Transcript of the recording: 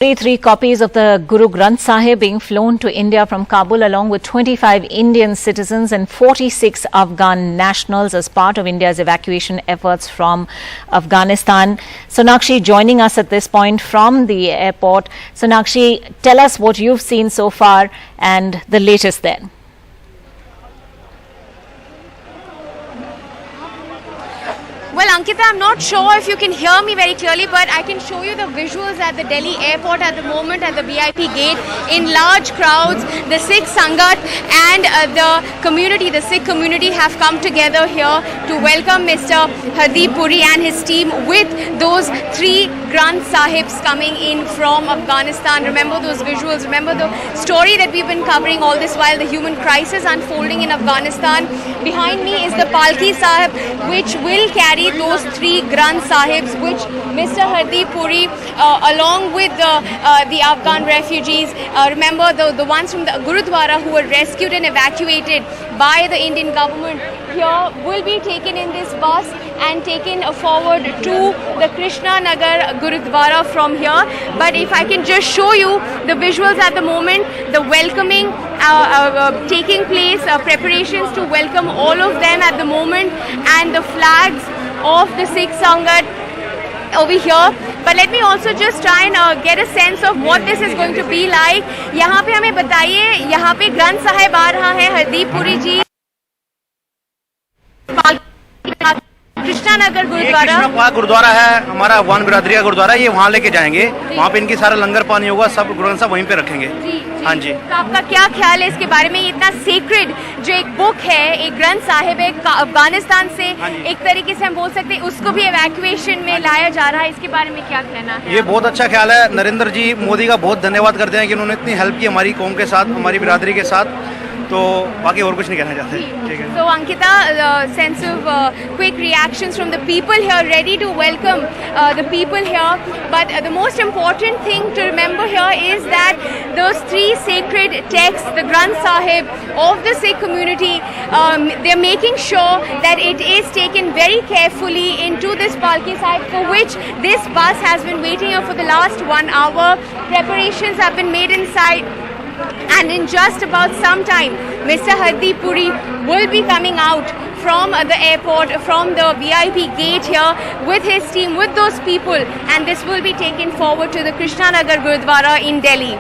33 copies of the Guru Granth Sahib being flown to India from Kabul along with 25 Indian citizens and 46 Afghan nationals as part of India's evacuation efforts from Afghanistan. Sonakshi joining us at this point from the airport. Sonakshi, tell us what you've seen so far and the latest then. Well, Ankita, I'm not sure if you can hear me very clearly, but I can show you the visuals at the Delhi airport at the moment at the VIP gate. In large crowds, the Sikh Sangat and the community, the Sikh community have come together here to welcome Mr. Hardeep Puri and his team with those 3 Granth Sahibs coming in from Afghanistan. Remember those visuals, remember the story that we've been covering all this while, the human crisis unfolding in Afghanistan. Behind me is the Palki Sahib, which will carry those 3 Granth Sahibs, which Mr. Hardeep Puri, along with the Afghan refugees, remember the ones from the Gurudwara who were rescued and evacuated by the Indian government, here will be taken in this bus and taken forward to the Krishna Nagar Gurudwara from here. But if I can just show you the visuals at the moment, the welcoming taking place, preparations to welcome all of them at the moment, and the flags of the Sikh Sangat over here. But let me also just try and get a sense of what this is going to be like. यहाँ पे हमें बताइए, यहाँ पे ग्रंथ साहिब आ रहा है हरदीप पुरी जी, कृष्णा नगर गुरुद्वारा गुरुद्वारा है हमारा अफगान बिरादरी का गुरुद्वारा, ये वहाँ लेके जाएंगे। वहाँ पे इनकी सारा लंगर पानी होगा, सब ग्रंथ साहब वहीं पे रखेंगे। हाँ जी। तो आपका क्या ख्याल है इसके बारे में? इतना सीक्रेट जो एक बुक है, एक ग्रंथ साहिब है, अफगानिस्तान से एक तरीके से हम बोल सकते हैं उसको भी एवैक्यूएशन में लाया जा रहा है, इसके बारे में क्या कहना है? ये बहुत अच्छा ख्याल है। नरेंद्र जी मोदी का बहुत धन्यवाद करते हैं कि उन्होंने इतनी हेल्प की हमारी कौम के साथ, हमारी बिरादरी के साथ। तो बाकी और कुछ नहीं कहना चाहते। ठीक है। So Ankita, sense of quick reactions from the people here, ready to welcome the people here. But the most important thing to remember here is that those 3 sacred texts, the Granth Sahib of the Sikh community, they're making sure that it is taken very carefully into this Palki Sahib, for which this bus has been waiting here for the last 1 hour. Preparations have been made inside. And in just about some time, Mr. Hardeep Puri will be coming out from the airport, from the VIP gate here with his team, with those people, and this will be taken forward to the Krishna Nagar Gurudwara in Delhi.